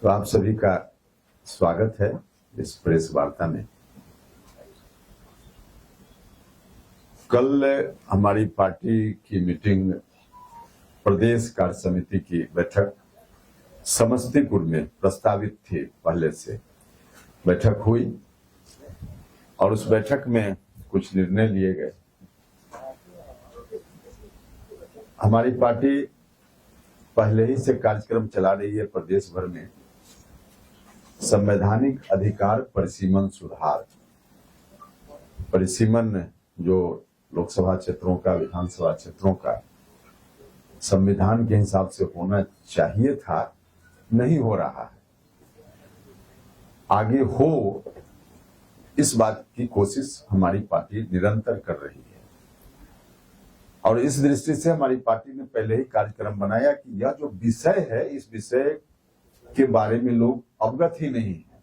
तो आप सभी का स्वागत है इस प्रेस वार्ता में। कल हमारी पार्टी की मीटिंग, प्रदेश कार्य समिति की बैठक समस्तीपुर में प्रस्तावित थी। पहले से बैठक हुई और उस बैठक में कुछ निर्णय लिए गए। हमारी पार्टी पहले ही से कार्यक्रम चला रही है प्रदेश भर में संवैधानिक अधिकार परिसीमन सुधार। परिसीमन जो लोकसभा क्षेत्रों का, विधानसभा क्षेत्रों का संविधान के हिसाब से होना चाहिए था, नहीं हो रहा है। आगे हो, इस बात की कोशिश हमारी पार्टी निरंतर कर रही है और इस दृष्टि से हमारी पार्टी ने पहले ही कार्यक्रम बनाया कि यह जो विषय है, इस विषय के बारे में लोग अवगत ही नहीं है।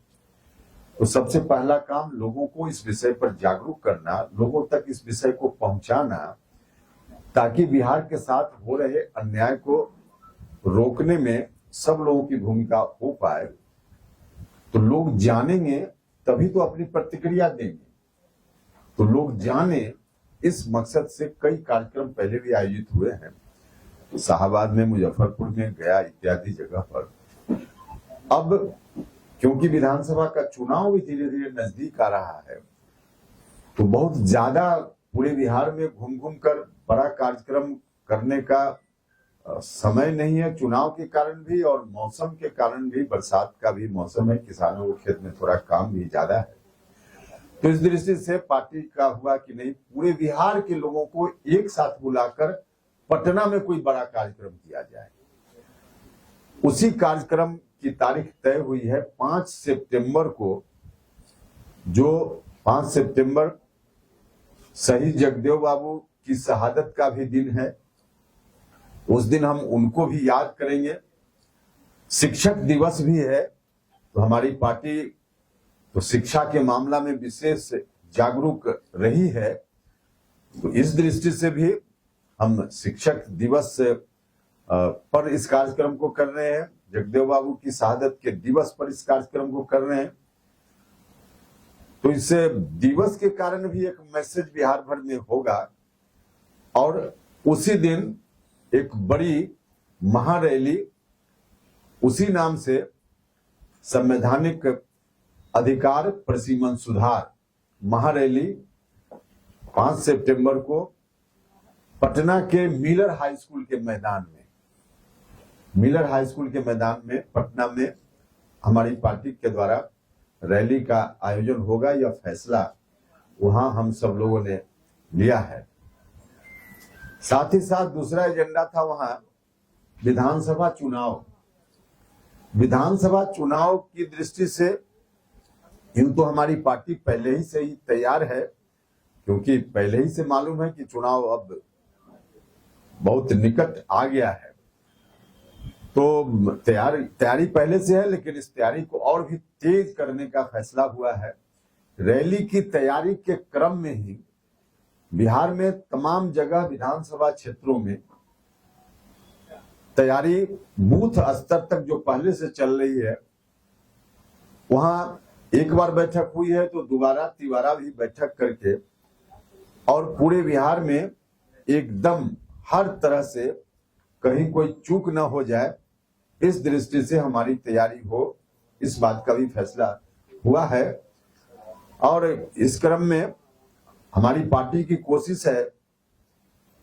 तो सबसे पहला काम लोगों को इस विषय पर जागरूक करना, लोगों तक इस विषय को पहुंचाना, ताकि बिहार के साथ हो रहे अन्याय को रोकने में सब लोगों की भूमिका हो पाए। तो लोग जानेंगे तभी तो अपनी प्रतिक्रिया देंगे। तो लोग जाने, इस मकसद से कई कार्यक्रम पहले भी आयोजित हुए हैं। तो शाहबाद में, मुजफ्फरपुर में, गया इत्यादि जगह पर। अब क्योंकि विधानसभा का चुनाव भी धीरे धीरे नजदीक आ रहा है, तो बहुत ज्यादा पूरे बिहार में घूम घूम कर बड़ा कार्यक्रम करने का समय नहीं है। चुनाव के कारण भी और मौसम के कारण भी, बरसात का भी मौसम है, किसानों के खेत में थोड़ा काम भी ज्यादा है। तो इस दृष्टि से पार्टी का हुआ कि नहीं, पूरे बिहार के लोगों को एक साथ बुलाकर पटना में कोई बड़ा कार्यक्रम किया जाए। उसी कार्यक्रम की तारीख तय हुई है 5 सितंबर को, जो 5 सितंबर शहीद जगदेव बाबू की शहादत का भी दिन है। उस दिन हम उनको भी याद करेंगे। शिक्षक दिवस भी है, तो हमारी पार्टी तो शिक्षा के मामला में विशेष जागरूक रही है। तो इस दृष्टि से भी हम शिक्षक दिवस पर इस कार्यक्रम को कर रहे हैं। जगदेव बाबू की शहादत के दिवस पर इस कार्यक्रम को कर रहे हैं। तो इस दिवस के कारण भी एक मैसेज बिहार भर में होगा और उसी दिन एक बड़ी महारैली उसी नाम से संवैधानिक अधिकार परिसीमन सुधार महारैली 5 सितंबर को पटना के मिलर हाई स्कूल के मैदान में, पटना में हमारी पार्टी के द्वारा रैली का आयोजन होगा। यह फैसला वहां हम सब लोगों ने लिया है। साथ ही साथ दूसरा एजेंडा था वहां विधानसभा चुनाव। विधानसभा चुनाव की दृष्टि से यूं तो हमारी पार्टी पहले ही से ही तैयार है, क्योंकि पहले ही से मालूम है कि चुनाव अब बहुत निकट आ गया है। तो तैयारी पहले से है, लेकिन इस तैयारी को और भी तेज करने का फैसला हुआ है। रैली की तैयारी के क्रम में ही बिहार में तमाम जगह विधानसभा क्षेत्रों में तैयारी बूथ स्तर तक जो पहले से चल रही है, वहां एक बार बैठक हुई है तो दोबारा तिबारा भी बैठक करके और पूरे बिहार में एकदम हर तरह से कहीं कोई चूक न हो जाए, इस दृष्टि से हमारी तैयारी हो, इस बात का भी फैसला हुआ है। और इस क्रम में हमारी पार्टी की कोशिश है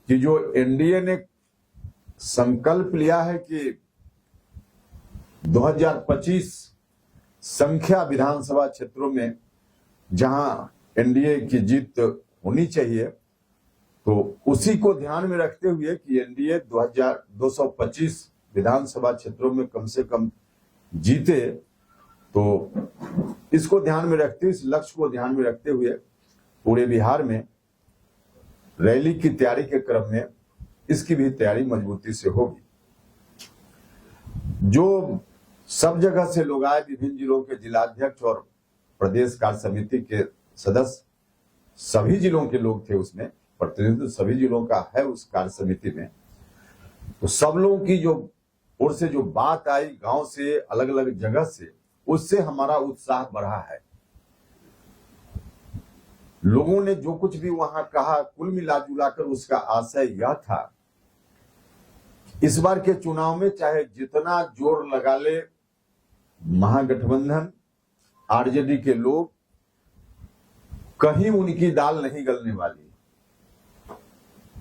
कि जो एनडीए ने संकल्प लिया है कि 2025 संख्या विधानसभा क्षेत्रों में जहां एनडीए की जीत होनी चाहिए, तो उसी को ध्यान में रखते हुए कि एनडीए 2225 विधानसभा क्षेत्रों में कम से कम जीते, तो इसको ध्यान में रखते हुए, इस लक्ष्य को ध्यान में रखते हुए पूरे बिहार में रैली की तैयारी के क्रम में इसकी भी तैयारी मजबूती से होगी। जो सब जगह से लोग आए, विभिन्न जिलों के जिलाध्यक्ष और प्रदेश कार्य समिति के सदस्य, सभी जिलों के लोग थे उसमें, प्रतिनिधित्व सभी जिलों का है उस कार्य समिति में। तो सब लोगों की जो ओर से जो बात आई, गांव से, अलग अलग जगह से, उससे हमारा उत्साह बढ़ा है। लोगों ने जो कुछ भी वहां कहा, कुल मिला जुलाकर उसका आशय यह था, इस बार के चुनाव में चाहे जितना जोर लगा ले महागठबंधन, आरजेडी के लोग, कहीं उनकी दाल नहीं गलने वाली।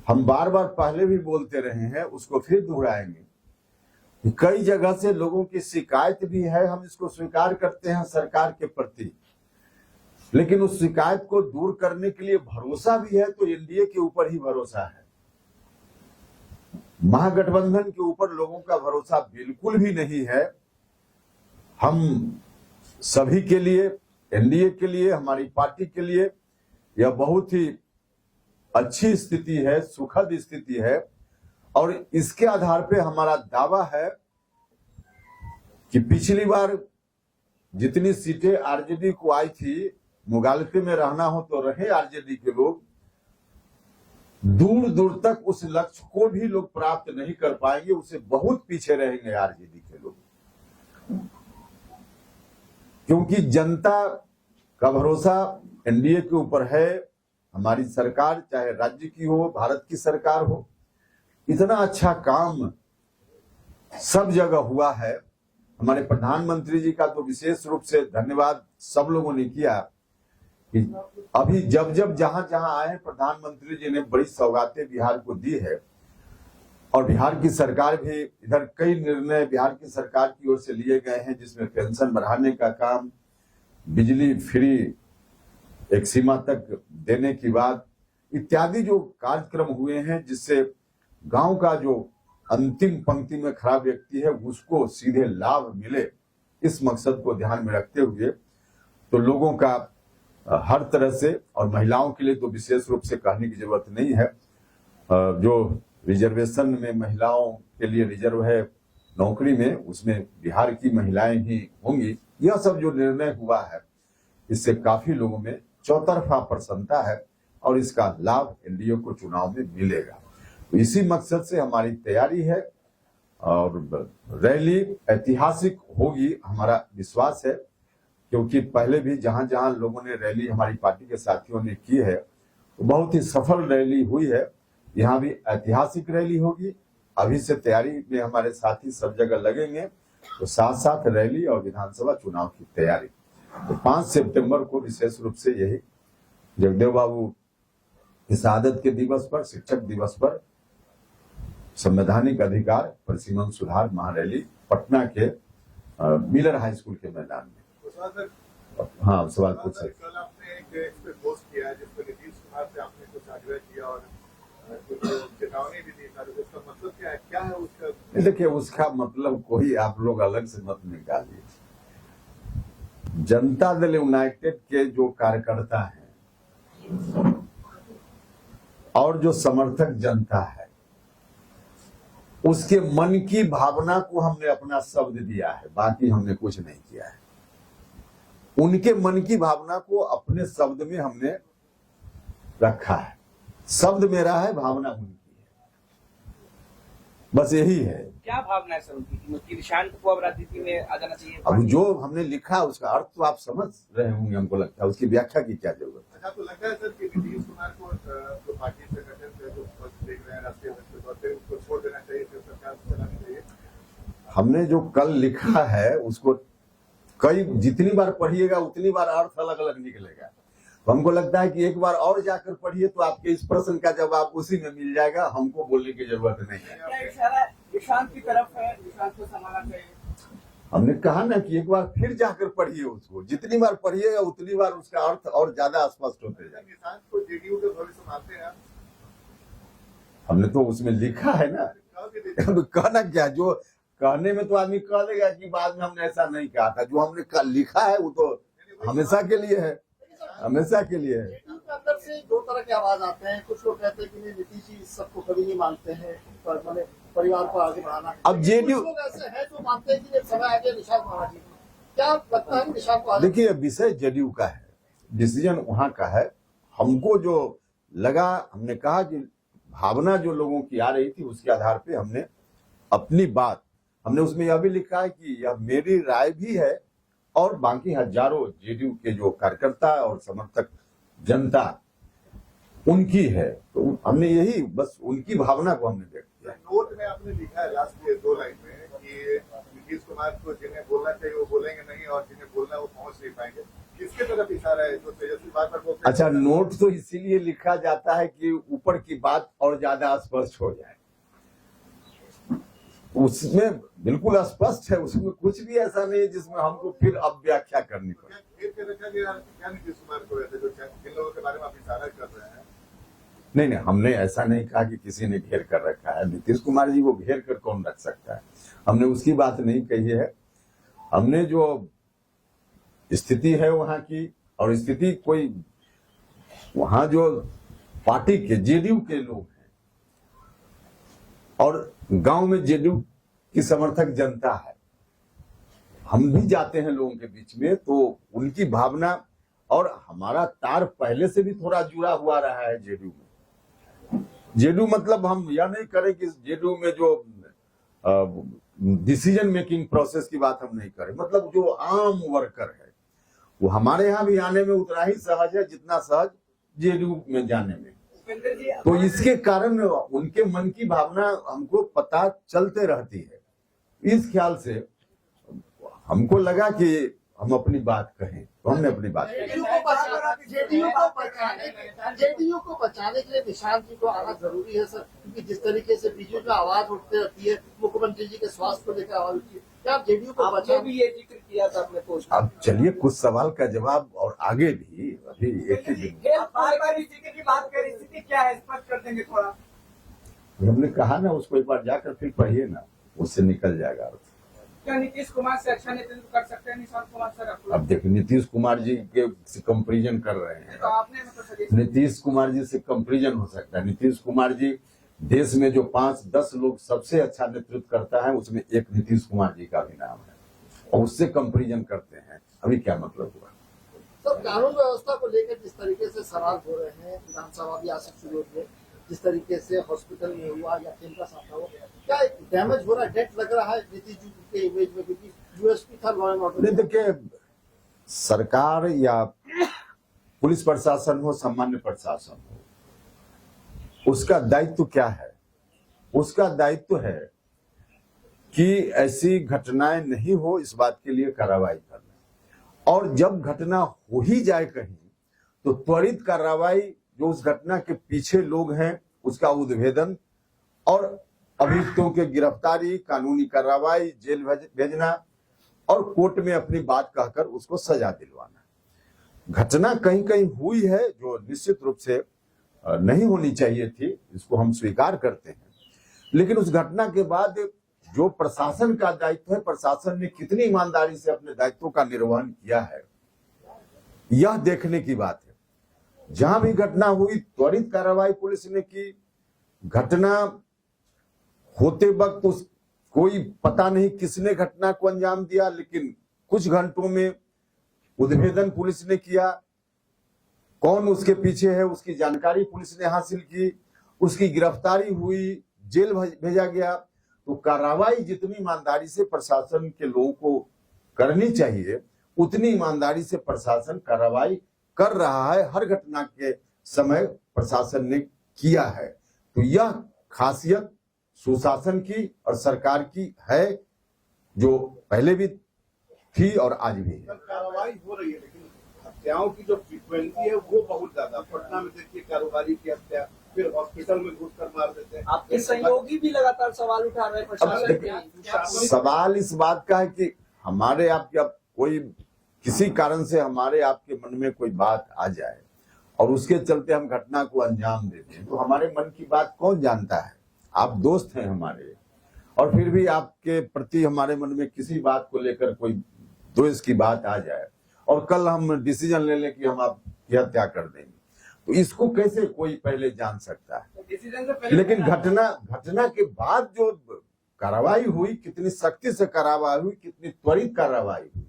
हम बार बार पहले भी बोलते रहे हैं, उसको फिर दोहराएंगे। कई जगह से लोगों की शिकायत भी है, हम इसको स्वीकार करते हैं सरकार के प्रति, लेकिन उस शिकायत को दूर करने के लिए भरोसा भी है तो एनडीए के ऊपर ही भरोसा है। महागठबंधन के ऊपर लोगों का भरोसा बिल्कुल भी नहीं है। हम सभी के लिए, एनडीए के लिए, हमारी पार्टी के लिए यह बहुत ही अच्छी स्थिति है, सुखद स्थिति है, और इसके आधार पे हमारा दावा है कि पिछली बार जितनी सीटें आरजेडी को आई थी, मुगालते में रहना हो तो रहे आरजेडी के लोग, दूर दूर तक उस लक्ष्य को भी लोग प्राप्त नहीं कर पाएंगे, उससे बहुत पीछे रहेंगे आरजेडी के लोग। क्योंकि जनता का भरोसा एनडीए के ऊपर है। हमारी सरकार, चाहे राज्य की हो, भारत की सरकार हो, इतना अच्छा काम सब जगह हुआ है। हमारे प्रधानमंत्री जी का तो विशेष रूप से धन्यवाद सब लोगों ने किया कि अभी जब जहां जहां आए, प्रधानमंत्री जी ने बड़ी सौगातें बिहार को दी है, और बिहार की सरकार भी, इधर कई निर्णय बिहार की सरकार की ओर से लिए गए हैं, जिसमें पेंशन बढ़ाने का काम, बिजली फ्री एक सीमा तक देने की बात, इत्यादि जो कार्यक्रम हुए हैं, जिससे गांव का जो अंतिम पंक्ति में खड़ा व्यक्ति है उसको सीधे लाभ मिले, इस मकसद को ध्यान में रखते हुए तो लोगों का हर तरह से, और महिलाओं के लिए तो विशेष रूप से कहने की जरूरत नहीं है, जो रिजर्वेशन में महिलाओं के लिए रिजर्व है नौकरी में, उसमें बिहार की महिलाएं ही होंगी। यह सब जो निर्णय हुआ है, इससे काफी लोगों में चौतरफा प्रसन्नता है, और इसका लाभ एनडीए को चुनाव में मिलेगा। तो इसी मकसद से हमारी तैयारी है, और रैली ऐतिहासिक होगी, हमारा विश्वास है, क्योंकि पहले भी जहां जहां लोगों ने रैली हमारी पार्टी के साथियों ने की है, तो बहुत ही सफल रैली हुई है। यहाँ भी ऐतिहासिक रैली होगी। अभी से तैयारी में हमारे साथी सब जगह लगेंगे, तो साथ साथ रैली और विधानसभा चुनाव की तैयारी। तो 5 सितंबर को विशेष रूप से यही जगदेव बाबू की शहादत के दिवस पर, शिक्षक दिवस पर, संवैधानिक अधिकार परिसीमन सुधार महारैली पटना के मिलर हाई स्कूल के मैदान में। हाँ, सवाल पूछ सकते। कल आपने एक इस पे पोस्ट किया है जिसमें नीतीश कुमार से आपने कुछ आग्रह किया और कुछ चेतावनी भी दी, उसका मतलब क्या है? क्या है उसका? देखिए, उसका मतलब कोई आप लोग अलग से मत निकालिए। जनता दल यूनाइटेड के जो कार्यकर्ता हैं और जो समर्थक जनता है, उसके मन की भावना को हमने अपना शब्द दिया है, बाकी हमने कुछ नहीं किया है। उनके मन की भावना को अपने शब्द में हमने रखा है। शब्द मेरा है, भावना उनकी है, बस यही है। क्या भावना है सर उनकी कि निशांत को अब राजनीति में आ जाना चाहिए? अब जो हमने लिखा उसका अर्थ तो आप समझ रहे होंगे, हमको लगता है उसकी व्याख्या की क्या जरूरत है। अच्छा, तो लगता है सर कि नीतीश कुमार को जो पार्टी संगठन से जो पद देख रहे हैं राष्ट्रीय अध्यक्ष के तौर पे, उसको छोड़ देना चाहिए, फिर सरकार चलानी चाहिए? हमने जो कल लिखा है उसको कई जितनी बार पढ़िएगा उतनी बार अर्थ अलग अलग निकलेगा। तो हमको लगता है कि एक बार और जाकर पढ़िए तो आपके इस प्रश्न का जवाब उसी में मिल जाएगा, हमको बोलने की जरूरत नहीं है। क्या इशारा निशांत की तरफ है? निशांत को संभालना चाहिए। हमने कहा ना कि एक बार फिर जाकर पढ़िए उसको, जितनी बार पढ़िएगा उतनी बार उसका अर्थ और ज्यादा स्पष्ट होते जाएगा। निशांत को जेडीयू के भविष्य मानते हैं आप? हमने तो उसमें लिखा है ना, कहना क्या, जो कहने में तो आदमी कह देगा कि बाद में हमने ऐसा नहीं कहा था। जो हमने लिखा है वो तो हमेशा के लिए है, हमेशा के लिए है। अंदर से दो तरह के आवाज आते हैं। कुछ लोग कहते हैं कि नहीं, नीतीश जी सबको कभी नहीं मानते हैं, पर मैंने परिवार को आगे बढ़ाना। अब जेडीयू लोग ऐसे हैं जो मानते हैं कि समय आगे निशांत महाराज जी, क्या लगता है निशांत को? देखिए, विषय जेडीयू का है, डिसीजन वहां का है। हमको जो लगा, हमने कहा कि भावना जो लोगों की आ रही थी उसके आधार पे हमने अपनी बात हमने उसमें यह भी लिखा है कि यह मेरी राय भी है और बाकी हजारों जेडीयू के जो कार्यकर्ता और समर्थक जनता उनकी है। तो हमने यही बस उनकी भावना को हमने व्यक्त किया। नोट में आपने लिखा है लास्ट 2 लाइन में कि नीतीश कुमार को जिन्हें बोलना चाहिए वो बोलेंगे नहीं और जिन्हें बोलना वो पहुंच नहीं पाएंगे। किसके तरफ इशारा है? जो तेजस्वी बार बोलते हैं। अच्छा, नोट तो इसीलिए लिखा जाता है कि ऊपर की बात और ज्यादा स्पष्ट हो जाए। उसमें बिल्कुल स्पष्ट है, उसमें कुछ भी ऐसा नहीं है जिसमें हमको फिर अब व्याख्या करनी पड़े। घेर के रखा गया क्या नीतीश कुमार को वैसे जो जिन लोगों के बारे में आप इशारा कर रहे हैं? नहीं, हमने ऐसा नहीं कहा कि किसी ने घेर कर रखा है। नीतीश कुमार जी को घेर कर कौन रख सकता है? हमने उसकी बात नहीं कही है। हमने जो स्थिति है वहां की, और स्थिति कोई वहां जो पार्टी के जेडीयू के लोग हैं और गांव में जेडीयू की समर्थक जनता है, हम भी जाते हैं लोगों के बीच में, तो उनकी भावना और हमारा तार पहले से भी थोड़ा जुड़ा हुआ रहा है जेडीयू में। जेडीयू मतलब हम यह नहीं करें कि जेडीयू में जो डिसीजन मेकिंग प्रोसेस की बात हम नहीं करें, मतलब जो आम वर्कर है वो हमारे यहाँ भी आने में उतना ही सहज है जितना सहज जेडीयू में जाने में। उपेंद्र जी, तो इसके कारण उनके मन की भावना हमको पता चलते रहती है। इस ख्याल से हमको लगा कि हम अपनी बात कहें, तो हमने अपनी बात कही। जेडीयू को बचाने के लिए निशांत जी को आना जरूरी है सर, क्योंकि जिस तरीके से बीजेपी में आवाज उठती रहती है, मुख्यमंत्री जी के स्वास्थ्य को लेकर आवाज उठती है, क्या आप जेडीयू को आपने बचा भी ये जिक्र किया था अपने पोस्ट में। अब चलिए कुछ सवाल का जवाब और आगे भी, अभी एक ही दिन स्थिति की बात करें, स्थिति क्या है स्पष्ट कर देंगे थोड़ा? हमने कहा ना, उसको एक बार जाकर फिर पढ़िए ना, उससे निकल जाएगा अर्थ। क्या नीतीश कुमार से अच्छा नेतृत्व कर सकते हैं निशांत कुमार सर? अब देखिए, नीतीश कुमार जी के से कंपेरिजन कर रहे हैं। तो आपने मतलब सजेशन नीतीश कुमार जी से कंपेरिजन हो सकता है? नीतीश कुमार जी देश में जो 5-10 लोग सबसे अच्छा नेतृत्व करता है, उसमें एक नीतीश कुमार जी का भी नाम है, और उससे कंपेरिजन करते हैं। अभी क्या मतलब हुआ? सर, कानून व्यवस्था को लेकर जिस तरीके से सवाल हो रहे हैं, विधानसभा भी आज से शुरू हो गई, जिस तरीके से हॉस्पिटल में हुआ या कैंपस आता हुआ, क्या डैमेज हो रहा है, डेट लग रहा है नीतीश जी के इमेज में, क्योंकि यूएसपी था लॉ एंड ऑर्डर। देखिए, सरकार या पुलिस प्रशासन हो, सामान्य प्रशासन हो, उसका दायित्व क्या है? उसका दायित्व है कि ऐसी घटनाएं नहीं हो, इस बात के लिए कार्रवाई करना। और जब घटना हो ही जाए कहीं, तो त्वरित कार्रवाई, जो उस घटना के पीछे लोग हैं उसका उद्भेदन और अभियुक्तों के गिरफ्तारी, कानूनी कार्रवाई, जेल भेजना और कोर्ट में अपनी बात कहकर उसको सजा दिलवाना। घटना कहीं कहीं हुई है जो निश्चित रूप से नहीं होनी चाहिए थी, इसको हम स्वीकार करते हैं, लेकिन उस घटना के बाद जो प्रशासन का दायित्व है, प्रशासन ने कितनी ईमानदारी से अपने दायित्वों का निर्वहन किया है, यह देखने की बात है। जहां भी घटना हुई त्वरित कार्रवाई पुलिस ने की। घटना होते वक्त उस कोई पता नहीं किसने घटना को अंजाम दिया, लेकिन कुछ घंटों में उद्भेदन पुलिस ने किया। कौन उसके पीछे है उसकी जानकारी पुलिस ने हासिल की, उसकी गिरफ्तारी हुई, जेल भेजा गया। तो कार्रवाई जितनी ईमानदारी से प्रशासन के लोगों को करनी चाहिए, उतनी ईमानदारी से प्रशासन कार्रवाई कर रहा है। हर घटना के समय प्रशासन ने किया है। तो यह खासियत सुशासन की और सरकार की है, जो पहले भी थी और आज भी है। कार्रवाई हो रही है, लेकिन हत्याओं की जो फ्रीक्वेंसी है वो बहुत ज्यादा। पटना में देखिए कारोबारी की हत्या, फिर हॉस्पिटल में घुसकर मार देते हैं। आपके सहयोगी भी लगातार सवाल उठा रहे हैं प्रशासन के। सवाल इस बात का है कि हमारे आपके अब कोई किसी कारण से हमारे आपके मन में कोई बात आ जाए और उसके चलते हम घटना को अंजाम देते हैं, तो हमारे मन की बात कौन जानता है? आप दोस्त हैं हमारे, और फिर भी आपके प्रति हमारे मन में किसी बात को लेकर कोई द्वेष की बात आ जाए और कल हम डिसीजन ले लें कि हम आपकी हत्या कर देंगे, तो इसको कैसे कोई पहले जान सकता है? डिसीजन से पहले लेकिन घटना के बाद जो कार्रवाई हुई, कितनी सख्ती से कार्रवाई हुई, कितनी त्वरित कार्रवाई हुई,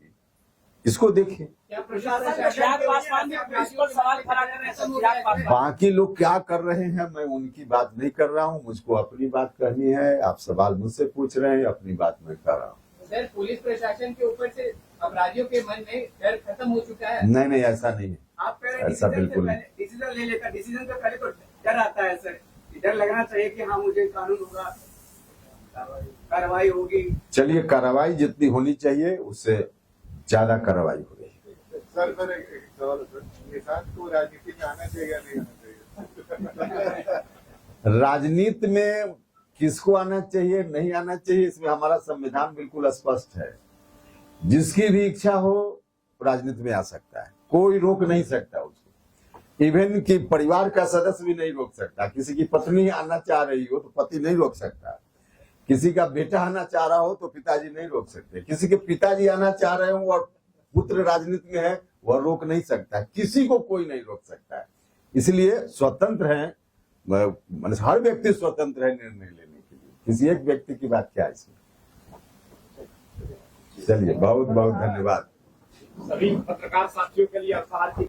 इसको देखिए। क्या प्रशासन चिराग पासवान भी पुलिस पर सवाल खड़ा कर रहे हैं? चिराग पासवान बाकी लोग क्या कर रहे हैं मैं उनकी बात नहीं कर रहा हूं, मुझको अपनी बात कहनी है। आप सवाल मुझसे पूछ रहे हैं, अपनी बात मैं कर रहा हूं। सर, पुलिस प्रशासन के ऊपर से अपराधियों के मन में डर खत्म हो चुका है। नहीं ऐसा नहीं है, आप कह रहे हैं ऐसा बिल्कुल नहीं। डिसीजन ले लेकर, डिसीजन से पहले तो डर आता है सर, डर लगना चाहिए कि हाँ मुझे कानून होगा, कार्रवाई होगी। चलिए, कार्रवाई जितनी होनी चाहिए उससे ज्यादा कार्रवाई हो रही है। सर मेरा एक सवाल है सर, निशांत को राजनीति में आना चाहिए या नहीं आना चाहिए? राजनीति में किसको आना चाहिए नहीं आना चाहिए, इसमें हमारा संविधान बिल्कुल स्पष्ट है। जिसकी भी इच्छा हो राजनीति में आ सकता है, कोई रोक नहीं सकता उसको। इवन कि परिवार का सदस्य भी नहीं रोक सकता। किसी की पत्नी आना चाह रही हो तो पति नहीं रोक सकता, किसी का बेटा आना चाह रहा हो तो पिताजी नहीं रोक सकते, किसी के पिताजी आना चाह रहे हो और पुत्र राजनीति में है वह रोक नहीं सकता, किसी को कोई नहीं रोक सकता है। इसलिए स्वतंत्र है, मतलब हर व्यक्ति स्वतंत्र है निर्णय लेने के लिए, किसी एक व्यक्ति की बात क्या है इसमें। चलिए, बहुत बहुत धन्यवाद। सभी पत्रकार साथियों के लिए आभार।